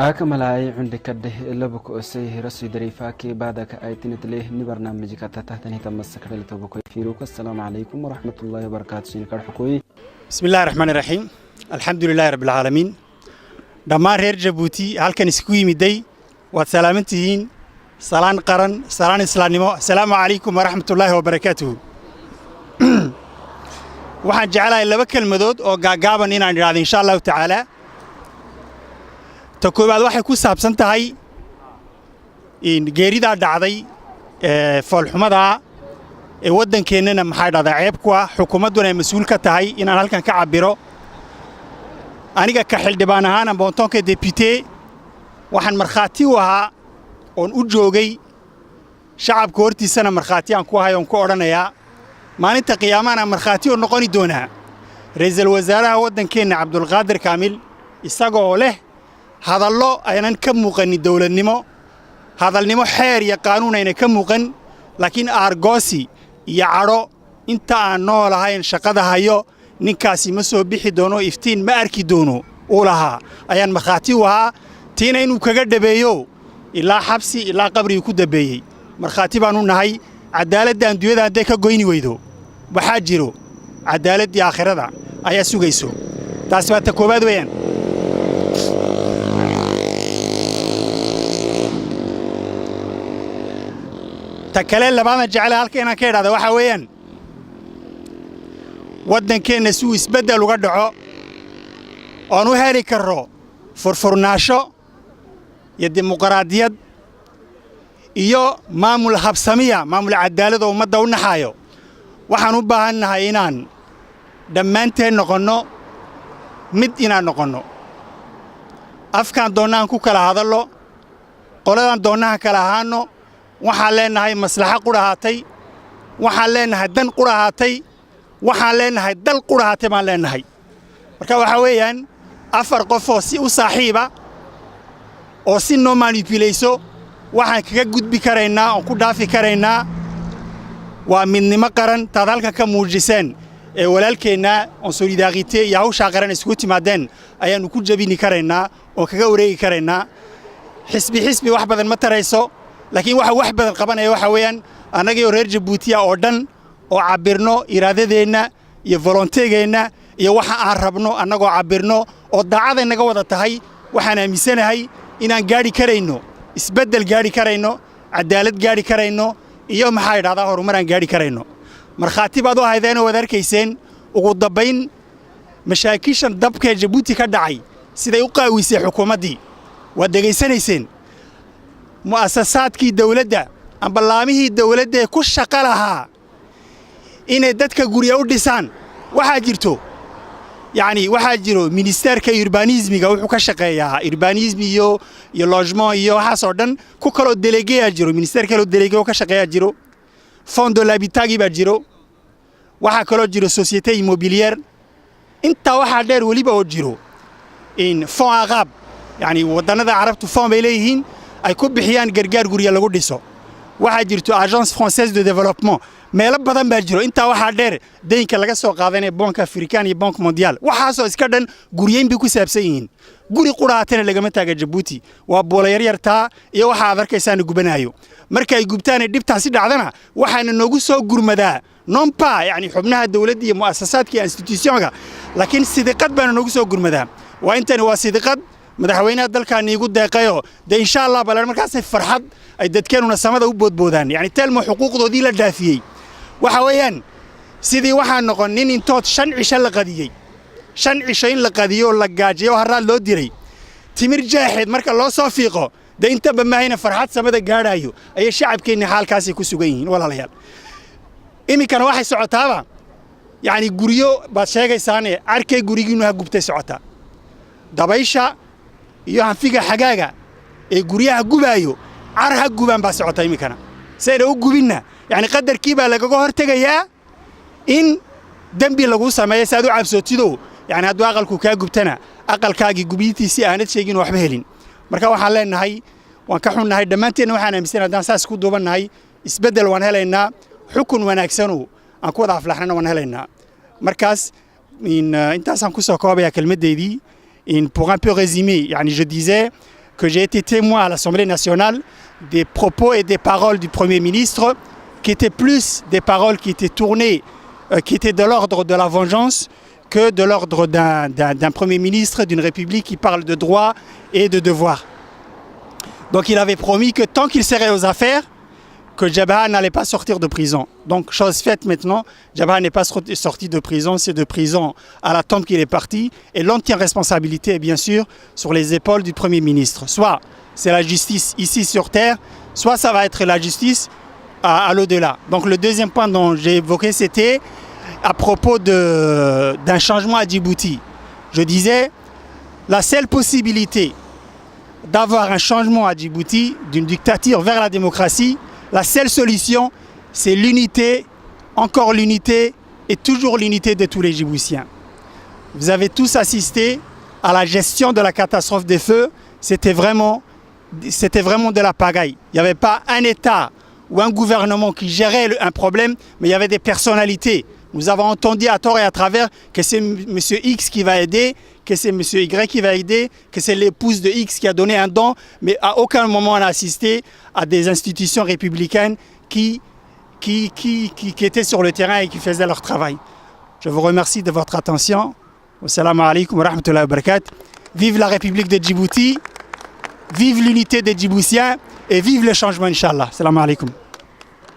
أكمل عندك ده لبك أسيه رسي دريفاكي بعدك آيتين تليه نبرنامجك تحتني تمسك لتوبك فيروك. السلام عليكم ورحمة الله وبركاته. سينكر حكوي. بسم الله الرحمن الرحيم. الحمد لله رب العالمين. دمار هير جبوتي هل كان سكوي مدي وسلامتهين سلام قرن سلام إسلامي. السلام عليكم ورحمة الله وبركاته. waxaan jeclahay laba kelmadood oo gaagaaban inaan iraado insha Allah ta'ala ta koobaad waxay ku saabsan tahay in geerida dhacday falxumada ee wadankeennana maxay dhacday ceeb ku ah xukuumaduna ay mas'uul ka tahay inaan halkan ka cabiro aniga ka xildhibaan ahaan ama bontonka député waxaan marxaati u ahaa oo u joogay shacabka hortiisana marxaati aan ku hayo oo ku oranayaa maalinta qiyaamana marxaati oo noqoni doona ra'iisul wasaaraha wadankeena Cabdulqaadir Kaamil isagoo leh hadallo aynan ka muuqanin dawladnimo hadalnimo xeer iyo qaanuun aynan ka muuqan laakiin argoosi iyo caro inta aan noolahayn shaqada hayo ninkaasi ma soo bixi doono iftiin ma arki doono oo laha ayaan marxaati u ahaa tiina inuu kaga dhabeeyo ilaa xabsi ilaa qabri ku dabeeyay marxaati baan u nahay cadaaladda adduunyada hadday ka goyni weydo waxaa jiro cadaaladii aakhirada ayaa sugayso taas waa ta koobaad weeyaan ta kale labaadna jecel halka inaan ka idhaahdo waxa weeyaan wadankeena si uu isbedel uga dhaco oon u heli karro furfurnaasho iyo dimuqraadiyad iyo maamul habsamiya maamul cadaalad oo ummadda u naxayo waxaan u baahannahay inaan dhammaanteen noqono mid inaan noqono afkaan doonaan ku kala hadallo qoladan doonaan kala ahaano waxaan leenahay maslaxa qurahatay waxaan leenahay dan qurahatay waxaan leenahay dal qurahatay baan leenahay marka waxa weeyaan afar qof oo si u saaxiiba oo si noo manipulayso waxaan kaga gudbi karaynaa oo ku dhaafi karaynaa waa midnimo qaran taad halka ka muujiseen ee walaalkeena oo solidarité iyo hawsha qaran isku timaadeen ayaanu ku jabini karaynaa oo kaga wareegi karaynaa xisbi wax badan ma tarayso laakiin waxa wax badan qabanaya waxa weeyaan anaga reer Djibouti oo dhan oo cabirno iraadadeena iyo volonteegeena iyo waxa aan rabno anagoo cabirno oo daacad inaga wada tahay waxaan aaminsanahay inaan gaari karayno isbedel gaari karayno cadaalad gaari karayno iyo maxay dhacdaa horumaran gaari karayno marxaati baad u haydeen oo wada arkayseen ugu dambayn mashaakishan dabka Djibouti ka dhacay siday u qaawisay xukuumadii wad degeysanayseen muassasaadkii dawladda amba laamihii dawladda ku shaqo lahaa inay dadka guriga u dhisaan waxa jirto يعني waxaa jiro ministerka urbanismiga wuxuu ka shaqeeyaa urbanism iyo logement iyo waxa soo dhan ku kala delegeeya jiro ministerka loo delegeeyo ka shaqeeya jiro fond de l'habitat gi ba jiro waxa kala jiro société immobilière inta waxa dheer waliba oo jiro in fond arab yani wadanada carabtu fond bay leeyihiin ay ku bixiyaan gargaar guriga lagu dhiso waxa jirto agence française de développement meelo badan baa jiro inta waxa dheer deynka laga soo qaadanay bank african iyo bank mondial waxa soo iska dhan guriyeyn bi ku saabsan yihiin guri quraatana lagama taaga Djibouti waa boolo yar yarta iyo waxa aad arkaysaan gubanayo markay gubtaan dibtaasi dhacdana waxaana noogu soo gurmadaa non pas yani xubnaha dawladda iyo muassasaadka institutionka laakiin sidiqad baan noogu soo gurmadaa waa intani waa sidiqad madaxweynaha dalkan igu deeqayo de insha Allah balan markaas farxad ay dadkeenuna samada u boodboodaan yani telmo xuquuqdoodii la dhaafiyay waxa weeyaan sidii waxaan noqonin intood 5 cisho la qadiyay 5 cisho in la qadiyo la gaajiyo haraad loo diray timir jaaxid marka loo soo fiiqo de inta bamaayna farxad samada gaarayo ay shacabkeena xaalkaasi ku sugan yihiin walaalayaal imikana waxay socotaaba yani guriyo baad sheegaysaan arkay gurigiinu ha gubtay socota dabaysha iyo hanfiga xagaaga ee guriyaha gubaayo carha gubaan baa socota imikana sayda u gubinna يعني قدر كيبا لغا هورتغايا ان دنبي لغو سميه سادو عبسوتيدو يعني هادو aqalku ka gubtana aqalkaagi gubitiisi aanad sheegin waxba helin marka waxaan leenahay waan ka xunnahay dhamaanteen waxaan aaminsanaa daan saas ku duubanahay isbedel waan helaynaa xukun wanaagsan oo aan ku wada aflaxnana waan helaynaa markaas intaasaan ku soo koobaya kelmadeedii pour un peu résumer يعني je disais que j'ai été témoin à l'Assemblée nationale des propos et des paroles du Premier ministre qui étaient plus des paroles qui étaient tournées, qui étaient de l'ordre de la vengeance que de l'ordre d'un Premier ministre d'une République qui parle de droits et de devoirs. Donc il avait promis que tant qu'il serait aux affaires, que Jabha n'allait pas sortir de prison. Donc, chose faite maintenant, Jabha n'est pas sorti de prison, c'est de prison à la tombe qu'il est parti. Et l'entière responsabilité est bien sûr sur les épaules du Premier ministre. Soit c'est la justice ici sur terre, soit ça va être la justice à l'au-delà. Donc le deuxième point dont j'ai évoqué, c'était à propos d'un changement à Djibouti. Je disais, la seule possibilité d'avoir un changement à Djibouti, d'une dictature vers la démocratie, la seule solution, c'est l'unité, encore l'unité et toujours l'unité de tous les Djiboutiens. Vous avez tous assisté à la gestion de la catastrophe des feux. C'était vraiment de la pagaille. Il n'y avait pas un État ou un gouvernement qui gérait un problème, mais il y avait des personnalités. Nous avons entendu à tort et à travers que c'est M. X qui va aider, que c'est M. Y qui va aider, que c'est l'épouse de X qui a donné un don, mais à aucun moment on a assisté à des institutions républicaines qui étaient sur le terrain et qui faisaient leur travail. Je vous remercie de votre attention. Wassalamu alaikum wa rahmatullahi wa barakatuh. Vive la République de Djibouti, vive l'unité des Djiboutiens et vive le changement, Inch'Allah. Salam alaikum.